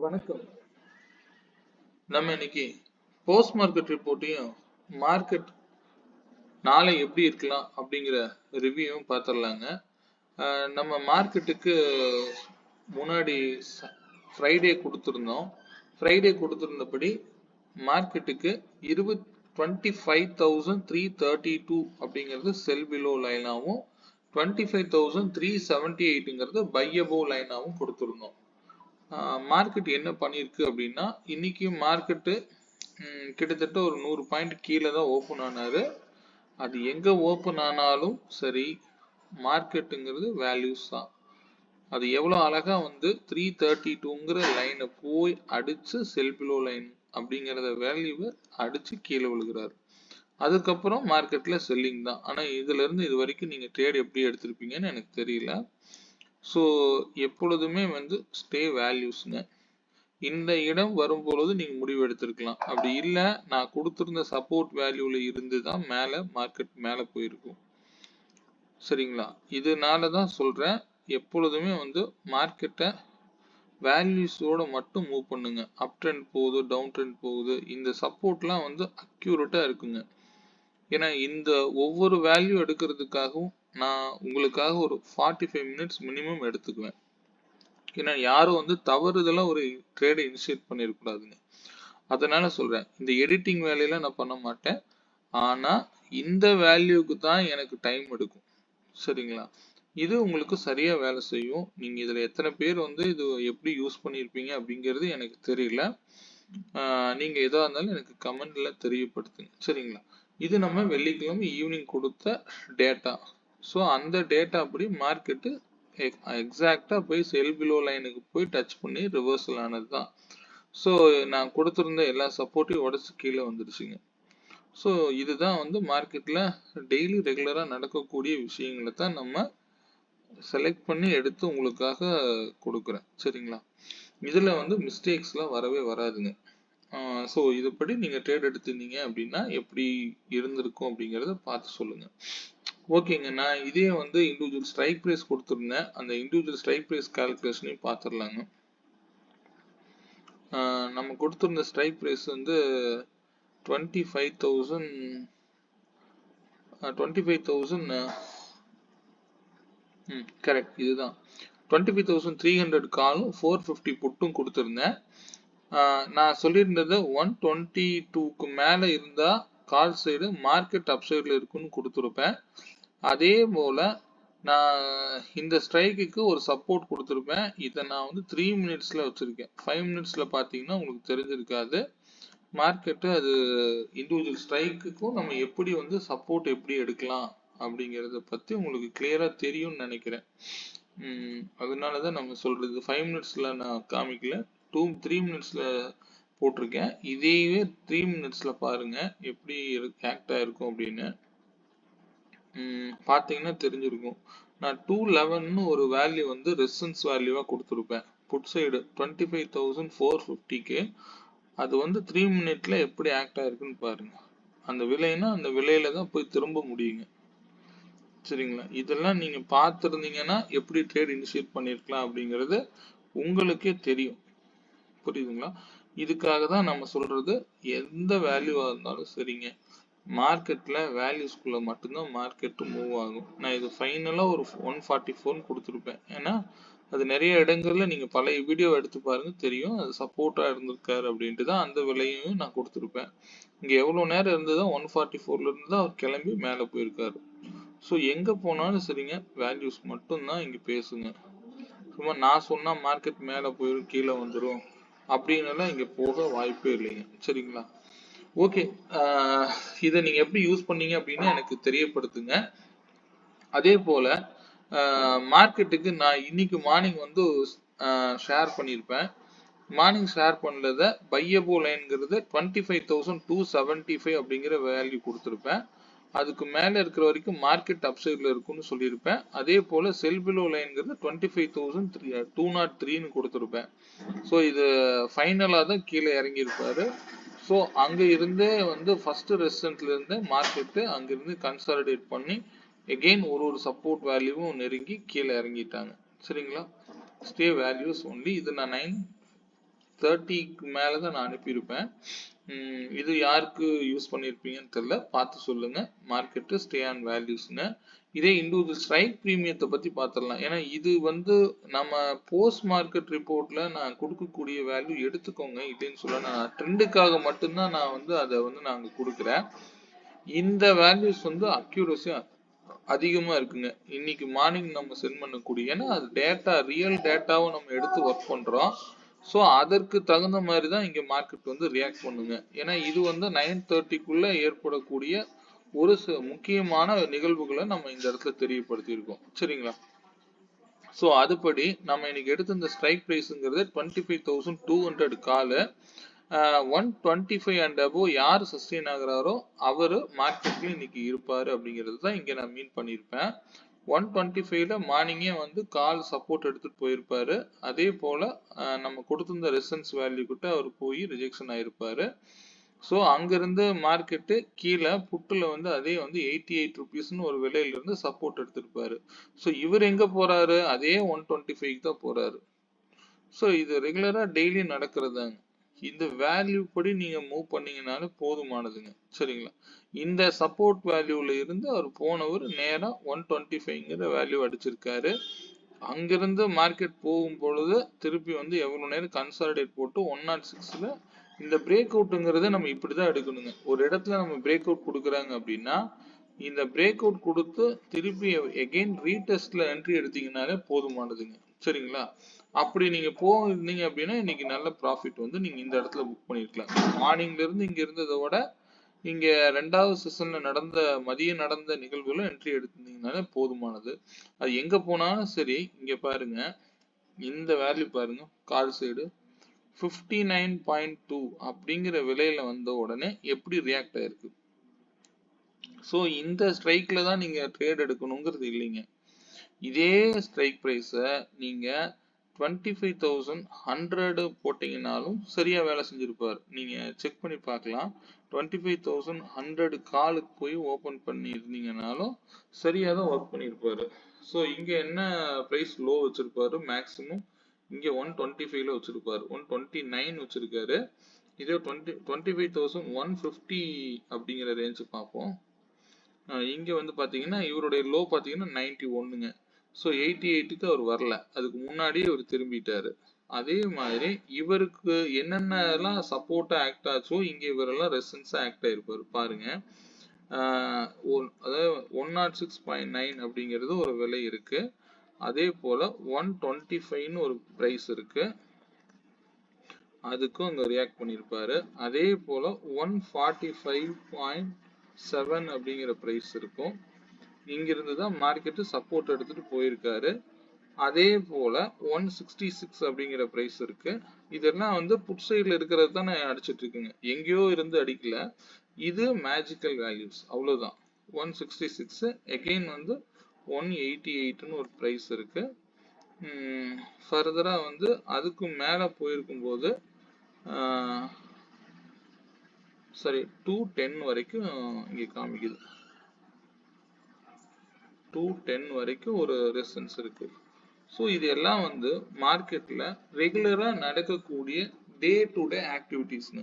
வணக்கம். நம்ம இன்னைக்கு போஸ்ட் மார்க்கெட் ரிப்போர்ட்டையும் மார்க்கெட் நாளை எப்படி இருக்கலாம் அப்படிங்கிற ரிவ்யூவும் பார்த்துடலாங்க. நம்ம மார்க்கெட்டுக்கு முன்னாடி ஃப்ரைடே கொடுத்துருந்தோம். ஃப்ரைடே கொடுத்துருந்தபடி மார்க்கெட்டுக்கு 25,332 அப்படிங்கிறது செல் பிலோ லைனாகவும் 25,378ங்கிறது பை அபோவ் லைனாகவும் கொடுத்துருந்தோம். மார்க்கெட் என்ன பண்ணியிருக்கு அப்படின்னா, இன்னைக்கு மார்க்கெட்டு கிட்டத்தட்ட ஒரு 100 பாயிண்ட் கீழே தான் ஓப்பன் ஆனாரு. அது எங்க ஓப்பன் ஆனாலும் சரி, மார்க்கெட்டுங்கிறது வேல்யூஸ் தான். அது எவ்வளோ அழகா வந்து 332ங்கிற லைனை போய் அடிச்சு செல் பிலோ லைன் அப்படிங்கிறத வேல்யூவை அடிச்சு கீழே விழுகிறாரு. அதுக்கப்புறம் மார்க்கெட்ல செல்லிங் தான். ஆனா இதுல இருந்து இது வரைக்கும் நீங்க ட்ரேட் எப்படி எடுத்திருப்பீங்கன்னு எனக்கு தெரியல. ஸோ எப்பொழுதுமே வந்து ஸ்டே வேல்யூஸ்ங்க. இந்த இடம் வரும்பொழுது நீங்க முடிவு எடுத்திருக்கலாம். அப்படி இல்லை, நான் கொடுத்திருந்த சப்போர்ட் வேல்யூல இருந்து தான் மார்க்கெட் மேல போயிருக்கும். சரிங்களா? இதனால தான் சொல்றேன், எப்பொழுதுமே வந்து மார்க்கெட்டை வேல்யூஸோட மட்டும் மூவ் பண்ணுங்க. அப் ட்ரெண்ட் போகுது, டவுன் ட்ரெண்ட் போகுது, இந்த சப்போர்ட்லாம் வந்து அக்யூரேட்டா இருக்குங்க. ஏன்னா இந்த ஒவ்வொரு வேல்யூ எடுக்கிறதுக்காகவும் நான் உங்களுக்காக ஒரு 45 மினிட்ஸ் மினிமம் எடுத்துக்குவேன். ஏன்னா யாரும் வந்து தவறுதெல்லாம் ஒரு ட்ரேடை இனிஷியேட் பண்ணிடக்கூடாதுங்க. அதனால சொல்றேன், இந்த எடிட்டிங் வேலையெல்லாம் நான் பண்ண மாட்டேன். ஆனா இந்த வேல்யூக்கு தான் எனக்கு டைம் எடுக்கும். சரிங்களா? இது உங்களுக்கு சரியா வேலை செய்யும். நீங்க இதுல எத்தனை பேர் வந்து இது எப்படி யூஸ் பண்ணியிருப்பீங்க அப்படிங்கிறது எனக்கு தெரியல. நீங்க எதா இருந்தாலும் எனக்கு கமெண்ட்ல தெரியப்படுத்துங்க. சரிங்களா? இது நம்ம வெள்ளிக்கிழமை ஈவினிங் கொடுத்த டேட்டா. ஸோ அந்த டேட்டா அப்படி மார்க்கெட்டு எக்ஸாக்டா போய் செல் பிலோ லைனுக்கு போய் டச் பண்ணி ரிவர்சல் ஆனது தான். ஸோ நான் கொடுத்துருந்த எல்லா சப்போர்ட்டையும் உடச்சு கீழே வந்துருச்சுங்க. ஸோ இதுதான் வந்து மார்க்கெட்ல டெய்லி ரெகுலரா நடக்கக்கூடிய விஷயங்களை தான் நம்ம செலக்ட் பண்ணி எடுத்து உங்களுக்காக கொடுக்குறேன். சரிங்களா? இதுல வந்து மிஸ்டேக்ஸ்லாம் வரவே வராதுங்க. ஸோ இதுபடி நீங்க ட்ரேட் எடுத்திருந்தீங்க அப்படின்னா எப்படி இருந்திருக்கும் அப்படிங்கிறத பார்த்து சொல்லுங்க. ஓகேங்க, நான் இதே வந்து இண்டிவிஜுவல் ஸ்ட்ரைக் ப்ரைஸ் கொடுத்துருந்தேன். அந்த இண்டிவிஜுவல் ஸ்ட்ரைக் ப்ரைஸ் கால்குலேஷனையும் பார்த்துடலாங்க. நம்ம கொடுத்துருந்த ஸ்ட்ரைக் ப்ரைஸ் வந்து 25,000 கரெக்ட், இதுதான் 25,300 காலும் 450 புட்டும் கொடுத்துருந்தேன். நான் சொல்லியிருந்தது 122க்கு மேல இருந்தா கால் சைடு மார்க்கெட் அப் சைடுல இருக்குன்னு கொடுத்துருப்பேன். அதே போல நான் இந்த ஸ்ட்ரைக்குக்கு ஒரு சப்போர்ட் கொடுத்துருப்பேன். இதை நான் வந்து 3 மினிட்ஸ்ல வச்சிருக்கேன். 5 மினிட்ஸ்ல பார்த்தீங்கன்னா உங்களுக்கு தெரிஞ்சிருக்காது. மார்க்கெட்டு அது இண்டிவிஜுவல் ஸ்ட்ரைக்குக்கும் நம்ம எப்படி வந்து சப்போர்ட் எப்படி எடுக்கலாம் அப்படிங்கிறத பத்தி உங்களுக்கு கிளியரா தெரியும்னு நினைக்கிறேன். அதனாலதான் நம்ம சொல்றது 5 மினிட்ஸ்ல நான் காமிக்கல, 3 மினிட்ஸ்ல போட்டிருக்கேன். இதையே 3 மினிட்ஸ்ல பாருங்க எப்படி ஆக்ட் ஆயிருக்கும் அப்படின்னு. பார்த்தீங்கன்னா தெரிஞ்சிருக்கும். நான் 211 ஒரு வேல்யூ வந்து ரெசிஸ்டன்ஸ் வேல்யூவா கொடுத்துருப்பேன். புட் சைடு 25,450க்கு அது வந்து 3 மினிட்ல எப்படி ஆக்ட் ஆயிருக்குன்னு பாருங்க. அந்த விலைன்னா அந்த விலையில தான் போய் திரும்ப முடியுங்க. சரிங்களா? இதெல்லாம் நீங்க பார்த்துருந்தீங்கன்னா எப்படி ட்ரேட் இனிஷியேட் பண்ணிருக்கலாம் அப்படிங்கிறது உங்களுக்கே தெரியும். புரியுதுங்களா? இதுக்காக தான் நம்ம சொல்றது, எந்த வேல்யூவா இருந்தாலும் சரிங்க, மார்க்கெட்ல வேல்யூஸ்குள்ள மட்டும்தான் மார்க்கெட் மூவ் ஆகும். நான் இது ஃபைனலா ஒரு 144 கொடுத்துருப்பேன். ஏன்னா அது நிறைய இடங்கள்ல நீங்க பழைய வீடியோ எடுத்து பாருங்க தெரியும், அது சப்போர்ட்டா இருந்திருக்காரு அப்படின்ட்டு தான் அந்த விலையும் நான் கொடுத்துருப்பேன். இங்க எவ்வளவு நேரம் இருந்ததோ 144ல இருந்து தான் அவர் கிளம்பி மேல போயிருக்காரு. ஸோ எங்க போனாலும் சரிங்க, வேல்யூஸ் மட்டும்தான் இங்க பேசுங்க. சும்மா நான் சொன்னா மார்க்கெட் மேல போயிடும் கீழே வந்துடும் அப்படின்னு இங்க போக வாய்ப்பே இல்லைங்க. சரிங்களா? ஓகே, இதை நீங்க எப்படி யூஸ் பண்ணீங்க அப்படின்னு எனக்கு தெரியப்படுத்துங்க. அதே போல மார்க்கெட்டுக்கு நான் இன்னைக்கு மார்னிங் வந்து ஷேர் பண்ணியிருப்பேன். மார்னிங் ஷேர் பண்ணத பையபோ லைன்ங்கிறது 25,275 அப்படிங்கிற வேல்யூ கொடுத்துருப்பேன். அதுக்கு மேல இருக்கிற வரைக்கும் மார்க்கெட் அப்சைட்ல இருக்கும்னு சொல்லியிருப்பேன். அதே போல செல் பிலோ லைன்ங்கிறது 25,203ன்னு கொடுத்துருப்பேன். ஸோ இது ஃபைனலா தான் கீழே இறங்கியிருப்பாரு. ஸோ அங்க இருந்தே வந்து ஃபர்ஸ்ட் ரெசிஸ்டன்ட்ல இருந்து மார்க்கெட்டு அங்கிருந்து கன்சாலிடேட் பண்ணி எகெயின் ஒரு சப்போர்ட் வேல்யூவும் நெருங்கி கீழே இறங்கிட்டாங்க. சரிங்களா? Stay values only. இது நான் 30க்கு மேல தான் நான் அனுப்பியிருப்பேன். இது யாருக்கு யூஸ் பண்ணியிருப்பீங்கன்னு தெரியல, பார்த்து சொல்லுங்க. மார்க்கெட்டு ஸ்டே ஆன் வேல்யூஸ்ங்க. இதே இண்டிவிஜுவல் ஸ்ட்ரைக் பிரீமியத்தை பத்தி பார்த்துடலாம். ஏன்னா இது வந்து நம்ம போஸ்ட் மார்க்கெட் ரிப்போர்ட்ல நான் கொடுக்கக்கூடிய வேல்யூ எடுத்துக்கோங்க, இல்லைன்னு சொல்ல, நான் ட்ரெண்டுக்காக மட்டும்தான் நான் வந்து அதை வந்து நாங்க கொடுக்குறேன். இந்த வேல்யூஸ் வந்து அக்யூரசி அதிகமா இருக்குங்க. இன்னைக்கு மார்னிங் நம்ம சென்ட் பண்ணக்கூடிய, ஏன்னா அது டேட்டா, ரியல் டேட்டாவை நம்ம எடுத்து ஒர்க் பண்றோம். ஸோ அதற்கு தகுந்த மாதிரி தான் இங்க மார்க்கெட் வந்து ரியாக்ட் பண்ணுங்க. ஏன்னா இது வந்து 9:30க்குள்ள ஏற்படக்கூடிய ஒரு முக்கியமான நிகழ்வுகளை நம்ம இந்த இடத்துல தெரியப்படுத்தியிருக்கோம். சரிங்களா? ஸோ அதுபடி நம்ம இன்னைக்கு எடுத்த இந்த ஸ்ட்ரைக் பிரைஸ்ங்கிறது 25,200 காலு. 125 அண்ட் அபோவ் யார் சஸ்டெயின் ஆகுறாரோ அவரு மார்க்கெட்ல இன்னைக்கு இருப்பாரு அப்படிங்கிறது தான் இங்க நான் மீன் பண்ணியிருப்பேன். 125ல மார்னிங்கே வந்து கால் சப்போர்ட் எடுத்துட்டு போயிருப்பாரு. அதே போல நம்ம கொடுத்திருந்த ரெசன்ஸ் வேல்யூ கிட்ட அவர் போய் ரிஜெக்ஷன் ஆயிருப்பாரு. ஸோ அங்கிருந்து மார்க்கெட்டு கீழே புட்டுல வந்து அதே வந்து 88 ருபீஸ்னு ஒரு விலையில இருந்து சப்போர்ட் எடுத்திருப்பாரு. ஸோ இவர் எங்க போறாரு? அதே 125 தான் போறாரு. ஸோ இது ரெகுலரா டெய்லி நடக்கிறதாங்க. இந்த வேல்யூ படி நீங்க மூவ் பண்ணீங்கனாலே போதுமானதுங்க. சரிங்களா? இந்த சப்போர்ட் வேல்யூல இருந்து அவர் போனவர் நேரா 125ங்கிற வேல்யூ அடிச்சிருக்காரு. அங்கிருந்து மார்க்கெட் போகும் பொழுது திருப்பி வந்து எவ்வளவு நேரம் கன்சாலிடேட் போட்டு 106ல இந்த பிரேக் அவுட்ங்கிறத நம்ம இப்படிதான் எடுக்கணுங்க. ஒரு இடத்துல நம்ம பிரேக் அவுட் கொடுக்குறாங்க அப்படின்னா இந்த பிரேக் அவுட் கொடுத்து திருப்பி எகைன் ரீடெஸ்ட்ல என்ட்ரி எடுத்தீங்கன்னாலே போதுமானதுங்க. சரிங்களா? அப்படி நீங்க போயிருந்தீங்க அப்படின்னா இன்னைக்கு நல்ல ப்ராஃபிட் வந்து நீங்க இந்த இடத்துல புக் பண்ணிருக்கலாம். மார்னிங்ல இருந்து இங்க இருந்ததை விட இங்க 2வது செஷன்ல நடந்த மதியம் நடந்த நிகழ்வுல என்ட்ரி எடுத்திருந்தீங்கனாலே போதுமானது. அது எங்க போனாலும் சரி, இங்க பாருங்க, இந்த வேல்யூ பாருங்க, கால் சைடு 59.2 அப்படிங்கிற விலையில வந்த உடனே எப்படி ரியாக்ட் ஆயிருக்கு. ஸோ இந்த ஸ்ட்ரைக்ல தான் நீங்க ட்ரேட் எடுக்கணுங்கிறது இல்லைங்க. இதே ஸ்ட்ரைக் பிரைஸை நீங்க 25,100 போட்டீங்கன்னாலும் சரியா வேலை செஞ்சிருப்பாரு. நீங்க செக் பண்ணி பார்க்கலாம். 25,100 காலுக்கு போய் ஓபன் பண்ணி இருந்தீங்கன்னாலும் சரியா தான் ஒர்க் பண்ணிருப்பாரு. ஸோ இங்க என்ன பிரைஸ் லோ வச்சிருப்பாரு? மேக்ஸிமம் இங்க 125ல வச்சிருப்பாரு, 129 வச்சிருக்காரு. இதே 25,150 அப்படிங்கிற ரேஞ்ச் பார்ப்போம். இங்க வந்து பாத்தீங்கன்னா இவருடைய லோ பாத்தீங்கன்னா 91ங்க. ஸோ 88க்கு அவர் வரல, அதுக்கு முன்னாடியே அவர் திரும்பிட்டாரு. அதே மாதிரி இவருக்கு என்னென்னலாம் சப்போர்ட்டா ஆக்ட் ஆச்சோ இங்க இவரெல்லாம் ரெசன்ஸா ஆக்ட் ஆயிருப்பாரு பாருங்க. அதாவது 106.9 அப்படிங்கிறது ஒரு விலை இருக்கு. அதே போல 125ன்னு ஒரு பிரைஸ் இருக்கு, அதுக்கும் அங்க ரியாக்ட் பண்ணிருப்பாரு. அதே போல 145.7 அப்படிங்கிற பிரைஸ் இருக்கும். இங்கிருந்து தான் மார்க்கெட் சப்போர்ட் எடுத்துட்டு போயிருக்காரு. அதே போல 166 அப்படிங்கிற பிரைஸ் இருக்கு. இதெல்லாம் வந்து புட் சைட்ல இருக்கிறது தான் அடிச்சிட்டு இருக்குங்க, எங்கேயோ இருந்து அடிக்கல. இது மேஜிக்கல் வேல்யூஸ், அவ்வளவுதான். 166 எகெயின் வந்து 188ன்னு ஒரு பிரைஸ் இருக்கு. ஃபர்தரா வந்து அதுக்கு மேல போயிருக்கும் போது சரி 210 வரைக்கும் இங்க காமிக்குது. 210 வரைக்கும் ஒரு ரெசிஸ்டன்ஸ் இருக்கு. ஸோ இது எல்லாம் வந்து மார்க்கெட்ல ரெகுலரா நடக்கக்கூடிய டே டு டே ஆக்டிவிட்டிஸ்ங்க.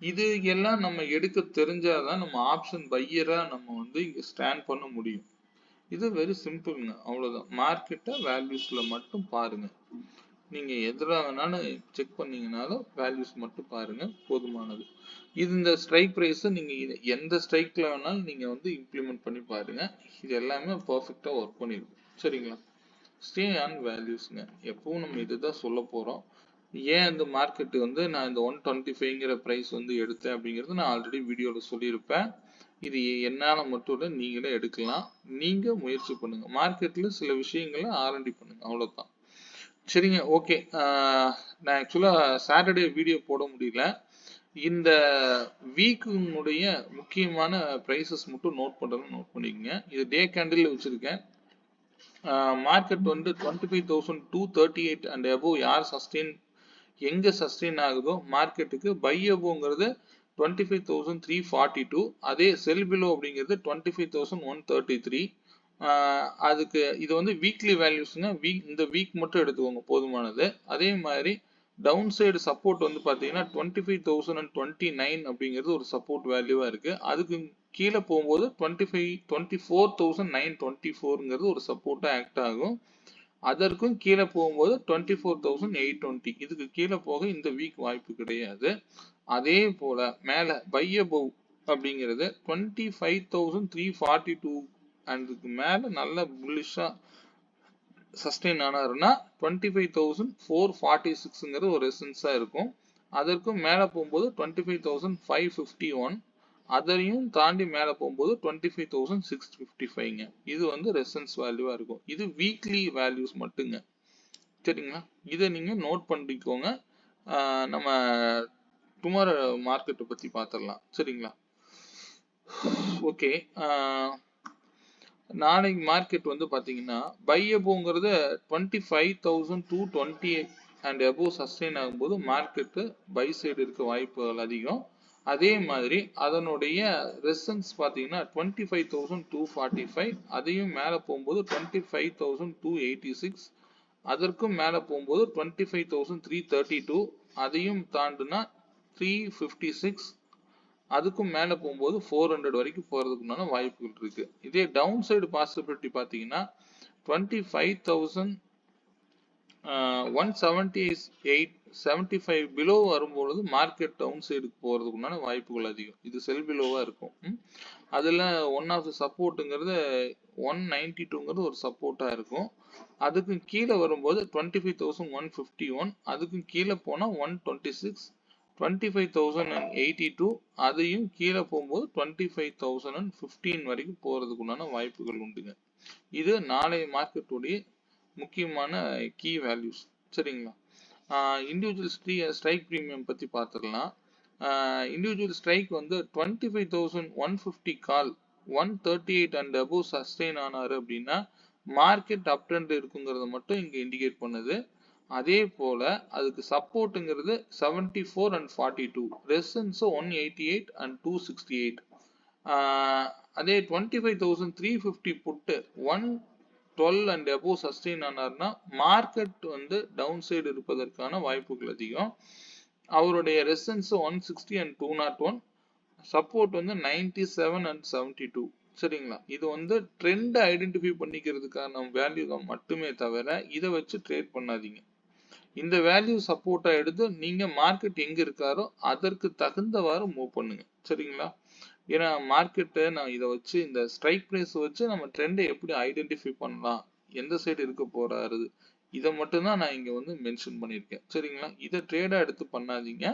இது எல்லாம் நம்ம எடுக்க தெரிஞ்சாதான் நம்ம ஆப்ஷன் பையரா நம்ம வந்து இங்க ஸ்டாண்ட் பண்ண முடியும். இது வெரி சிம்பிள்ங்க, அவ்வளவுதான். மார்க்கெட்டை வேல்யூஸ்ல மட்டும் பாருங்க. நீங்க எதுல வேணாலும் செக் பண்ணீங்கனாலும் வேல்யூஸ் மட்டும் பாருங்க, போதுமானது. இது இந்த ஸ்ட்ரைக் பிரைஸ் நீங்க எந்த ஸ்ட்ரைக்ல வேணாலும் நீங்க வந்து இம்ப்ளிமெண்ட் பண்ணி பாருங்க. இது எல்லாமே பர்ஃபெக்டா ஒர்க் பண்ணிருக்கும். சரிங்களா? ஸ்டே ஆன் வேல்யூஸ்ங்க. எப்பவும் நம்ம இதுதான் சொல்ல போறோம். ஏன் இந்த மார்க்கெட் வந்து நான் இந்த 125ங்கிற பிரைஸ் வந்து எடுத்தேன் அப்படிங்கிறது நான் ஆல்ரெடி வீடியோல சொல்லியிருப்பேன். இது என்னால மட்டும் இல்ல, நீங்களே எடுக்கலாம். நீங்க முயற்சி பண்ணுங்க. மார்க்கெட்ல சில விஷயங்களை ஆர்என்டி பண்ணுங்க, அவ்வளவுதான். சரிங்க, ஓகே. நான் ஆக்சுவலா சாட்டர்டே வீடியோ போட முடியல. இந்த வீக்குடைய முக்கியமான பிரைசஸ் மட்டும் நோட் பண்ணிக்கங்க. இது டே கேண்டில் வச்சிருக்கேன். மார்க்கெட் வந்து 25,238 அண்ட் அபோவ் யார் சஸ்டெயின், எங்க சஸ்டெயின் ஆகுதோ மார்க்கெட்டுக்கு பை அபோவ்ங்கிறது 25,342, அதே செல் பிலோ அப்படிங்கிறது 25,133. அதுக்கு இது வந்து வீக்லி வேல்யூஸ்ங்க. இந்த வீக் மட்டும் எடுத்துக்கோங்க, போதுமானது. அதே மாதிரி டவுன் சைடு சப்போர்ட் வந்து பாத்தீங்கன்னா 25,029 அப்படிங்கிறது ஒரு சப்போர்ட் வேல்யூவா இருக்கு. அதுக்கு கீழே போகும்போது 24,924ங்கிறது ஒரு சப்போர்ட்டா ஆக்ட் ஆகும். அதற்கும் கீழே போகும்போது 24,820 இதுக்கு கீழே போக இந்த வீக் வாய்ப்பு கிடையாது. அதே போல மேல பை அபவ் அப்படிங்கிறது 25,342 அதுக்கு மேல நல்ல புல்லிஷா சஸ்டெயின் ஆனாருன்னா 25,446ங்கிறது ஒரு ரெசிஸ்டன்ஸா இருக்கும். அதற்கும் மேல போகும்போது 25,551 அதையும் தாண்டி மேல போகும்போது 25,655ங்க. இது வந்து ரெசிஸ்டன்ஸ் வேல்யூவா இருக்கும். இது வீக்லி வேல்யூஸ் மட்டுங்க. சரிங்களா? இதை நீங்க நோட் பண்ணிக்கோங்க. நம்ம டுமாரோ மார்க்கெட்டை பத்தி பார்த்துடலாம். சரிங்களா? ஓகே. நாளைக்கு மார்க்கெட் வந்து பாத்தீங்கன்னா பை அபோங்கிறது 25,220 அண்ட் அபோவ் சஸ்டெயின் ஆகும்போது மார்க்கெட்டு பை சைடு இருக்க வாய்ப்புகள் அதிகம். அதே மாதிரி அதனுடைய ரெசிஸ்டன்ஸ் பாத்தீங்கன்னா 25,245 அதையும் மேல போகும்போது 25,286 அதற்கும் மேல போகும்போது 25,332 அதையும் தாண்டுனா 356 அதுக்கும் மேல போகும்போது 400 வரைக்கும் போறதுக்குண்டான வாய்ப்புகள் இருக்கு. இதே டவுன் சைடு பாசிபிலிட்டி பாத்தீங்கன்னா 25,178 பிலோ வரும்பொழுது மார்க்கெட் டவுன் சைடுக்கு போறதுக்குண்டான வாய்ப்புகள் அதிகம். இது செல் பிலோவா இருக்கும். அதுல ஒன் ஆஃப் த சப்போர்ட்டுங்கிறது 192ங்கிறது ஒரு சப்போர்ட்டா இருக்கும். அதுக்கும் கீழே வரும்போது 25,151 அதுக்கும் கீழே போனா 126 25,082 அதையும் கீழே போகும்போது 25,015 வரைக்கும் போறதுக்குண்டான வாய்ப்புகள் உண்டுங்க. இது நாளைய மார்க்கெட்டுடைய முக்கியமான கீ வேல்யூஸ். சரிங்களா? இண்டிவிஜுவல் ஸ்ட்ரைக் பிரீமியம் பத்தி பார்த்துடலாம். இண்டிவிஜுவல் ஸ்ட்ரைக் வந்து 25,150 கால் 138 அண்ட் அபோவ் சஸ்டெயின் ஆனாரு அப்படின்னா மார்க்கெட் அப் ட்ரெண்ட் இருக்குங்கிறத மட்டும் இங்க இண்டிகேட் பண்ணுது. அதே போல அதுக்கு சப்போர்ட்ங்கிறது 74 அண்ட் 42 ரெசிஸ்டன்ஸ் 188 அண்ட் 268 அதே 25,350 புட்டு 112 அண்ட் அபோவ் சஸ்டெயின் ஆனார்னா மார்க்கெட் வந்து டவுன் சைடு இருப்பதற்கான வாய்ப்புகள் அதிகம். அவருடைய ரெசிஸ்டன்ஸ் 160 அண்ட் 201 சப்போர்ட் வந்து 97 அண்ட் 72. சரிங்களா? இது வந்து ட்ரெண்ட் ஐடென்டிஃபை பண்ணிக்கிறதுக்கான வேல்யூ தான் மட்டுமே தவிர இதை வச்சு ட்ரேட் பண்ணாதீங்க. இந்த வேல்யூ சப்போர்ட்டா எடுத்து நீங்க மார்க்கெட் எங்க இருக்காரோ அதற்கு தகுந்தவாறு மூவ் பண்ணுங்க. சரிங்களா? ஏன்னா மார்க்கெட்டை நான் இதை வச்சு இந்த ஸ்ட்ரைக் பிரைஸ் வச்சு நம்ம ட்ரெண்டை எப்படி ஐடென்டிஃபை பண்ணலாம், எந்த சைடு இருக்க போறாரு, இதை மட்டும் தான் நான் இங்க வந்து மென்ஷன் பண்ணியிருக்கேன். சரிங்களா? இதை ட்ரேடா எடுத்து பண்ணாதீங்க.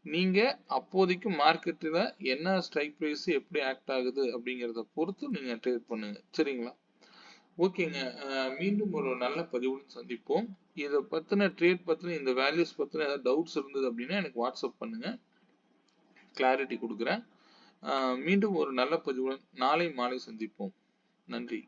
நீங்க அப்போதைக்கு மார்க்கெட்ல என்ன ஸ்ட்ரைக் பிரைஸ் எப்படி ஆக்ட் ஆகுது அப்படிங்கறத பொறுத்து நீங்க ட்ரேட் பண்ணுங்க. சரிங்களா? ஓகேங்க. மீண்டும் ஒரு நல்ல பதிவுடன் சந்திப்போம். இதை பத்தின ட்ரேட் பத்தின இந்த வேல்யூஸ் பத்தின ஏதாவது டவுட்ஸ் இருந்தது அப்படின்னா எனக்கு வாட்ஸ்அப் பண்ணுங்க, கிளாரிட்டி கொடுக்குறேன். மீண்டும் ஒரு நல்ல பதிவுடன் நாளை மாலை சந்திப்போம். நன்றி.